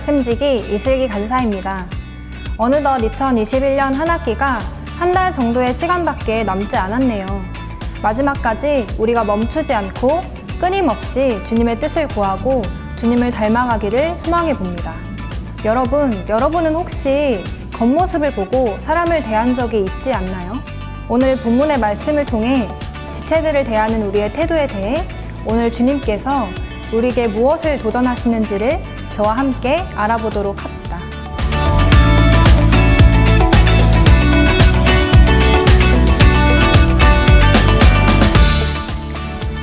말씀지기 이슬기 간사입니다. 어느덧 2021년 한 학기가 한 달 정도의 시간밖에 남지 않았네요. 마지막까지 우리가 멈추지 않고 끊임없이 주님의 뜻을 구하고 주님을 닮아가기를 소망해 봅니다. 여러분은 혹시 겉모습을 보고 사람을 대한 적이 있지 않나요? 오늘 본문의 말씀을 통해 지체들을 대하는 우리의 태도에 대해 오늘 주님께서 우리에게 무엇을 도전하시는지를 저와 함께 알아보도록 합시다.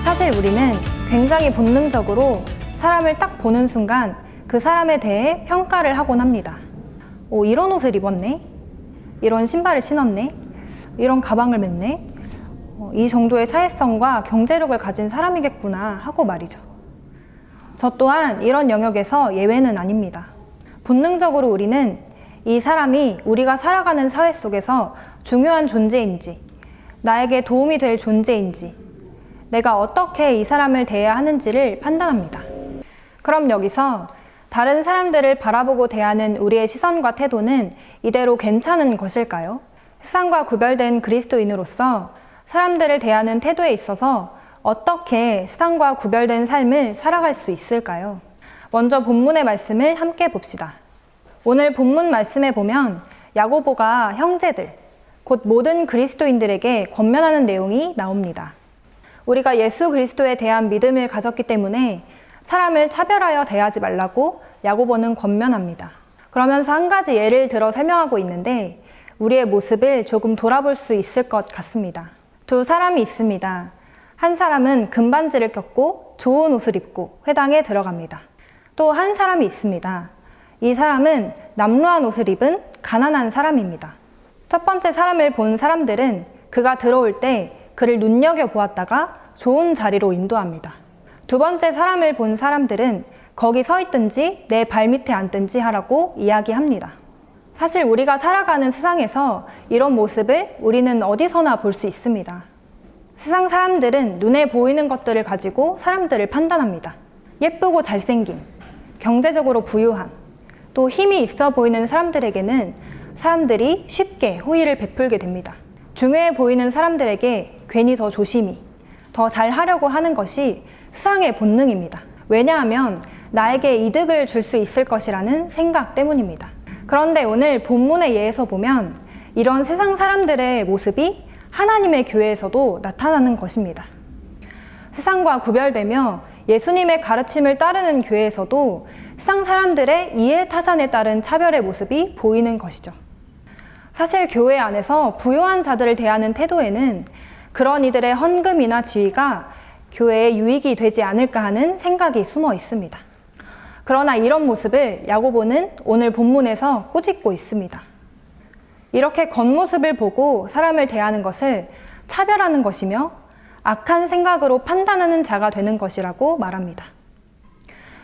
사실 우리는 굉장히 본능적으로 사람을 딱 보는 순간 그 사람에 대해 평가를 하곤 합니다. 이런 옷을 입었네? 이런 신발을 신었네? 이런 가방을 맸네? 이 정도의 사회성과 경제력을 가진 사람이겠구나 하고 말이죠. 저 또한 이런 영역에서 예외는 아닙니다. 본능적으로 우리는 이 사람이 우리가 살아가는 사회 속에서 중요한 존재인지, 나에게 도움이 될 존재인지, 내가 어떻게 이 사람을 대해야 하는지를 판단합니다. 그럼 여기서 다른 사람들을 바라보고 대하는 우리의 시선과 태도는 이대로 괜찮은 것일까요? 세상과 구별된 그리스도인으로서 사람들을 대하는 태도에 있어서 어떻게 세상과 구별된 삶을 살아갈 수 있을까요? 먼저 본문의 말씀을 함께 봅시다. 오늘 본문 말씀에 보면 야고보가 형제들, 곧 모든 그리스도인들에게 권면하는 내용이 나옵니다. 우리가 예수 그리스도에 대한 믿음을 가졌기 때문에 사람을 차별하여 대하지 말라고 야고보는 권면합니다. 그러면서 한 가지 예를 들어 설명하고 있는데 우리의 모습을 조금 돌아볼 수 있을 것 같습니다. 두 사람이 있습니다. 한 사람은 금반지를 꼈고 좋은 옷을 입고 회당에 들어갑니다. 또 한 사람이 있습니다. 이 사람은 남루한 옷을 입은 가난한 사람입니다. 첫 번째 사람을 본 사람들은 그가 들어올 때 그를 눈여겨보았다가 좋은 자리로 인도합니다. 두 번째 사람을 본 사람들은 거기 서 있든지 내 발밑에 앉든지 하라고 이야기합니다. 사실 우리가 살아가는 세상에서 이런 모습을 우리는 어디서나 볼 수 있습니다. 세상 사람들은 눈에 보이는 것들을 가지고 사람들을 판단합니다. 예쁘고 잘생김, 경제적으로 부유함, 또 힘이 있어 보이는 사람들에게는 사람들이 쉽게 호의를 베풀게 됩니다. 중요해 보이는 사람들에게 괜히 더 조심히, 더 잘하려고 하는 것이 세상의 본능입니다. 왜냐하면 나에게 이득을 줄 수 있을 것이라는 생각 때문입니다. 그런데 오늘 본문의 예에서 보면 이런 세상 사람들의 모습이 하나님의 교회에서도 나타나는 것입니다. 세상과 구별되며 예수님의 가르침을 따르는 교회에서도 세상 사람들의 이해타산에 따른 차별의 모습이 보이는 것이죠. 사실 교회 안에서 부유한 자들을 대하는 태도에는 그런 이들의 헌금이나 지위가 교회에 유익이 되지 않을까 하는 생각이 숨어 있습니다. 그러나 이런 모습을 야고보는 오늘 본문에서 꾸짖고 있습니다. 이렇게 겉모습을 보고 사람을 대하는 것을 차별하는 것이며 악한 생각으로 판단하는 자가 되는 것이라고 말합니다.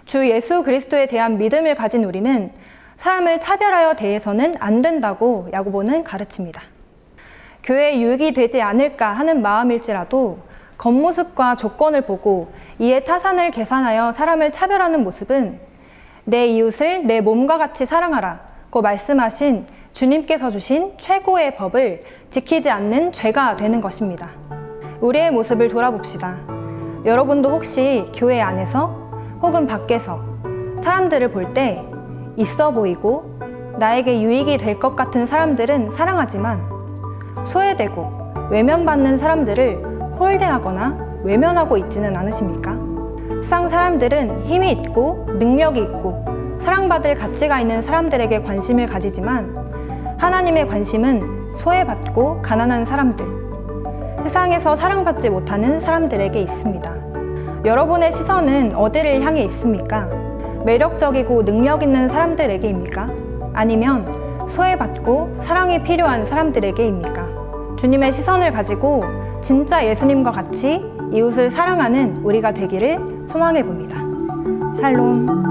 주 예수 그리스도에 대한 믿음을 가진 우리는 사람을 차별하여 대해서는 안 된다고 야고보는 가르칩니다. 교회에 유익이 되지 않을까 하는 마음일지라도 겉모습과 조건을 보고 이에 타산을 계산하여 사람을 차별하는 모습은 내 이웃을 내 몸과 같이 사랑하라고 말씀하신 주님께서 주신 최고의 법을 지키지 않는 죄가 되는 것입니다. 우리의 모습을 돌아봅시다. 여러분도 혹시 교회 안에서 혹은 밖에서 사람들을 볼 때 있어 보이고 나에게 유익이 될 것 같은 사람들은 사랑하지만 소외되고 외면받는 사람들을 홀대하거나 외면하고 있지는 않으십니까? 세상 사람들은 힘이 있고 능력이 있고 사랑받을 가치가 있는 사람들에게 관심을 가지지만 하나님의 관심은 소외받고 가난한 사람들, 세상에서 사랑받지 못하는 사람들에게 있습니다. 여러분의 시선은 어디를 향해 있습니까? 매력적이고 능력 있는 사람들에게입니까? 아니면 소외받고 사랑이 필요한 사람들에게입니까? 주님의 시선을 가지고 진짜 예수님과 같이 이웃을 사랑하는 우리가 되기를 소망해 봅니다. 샬롬.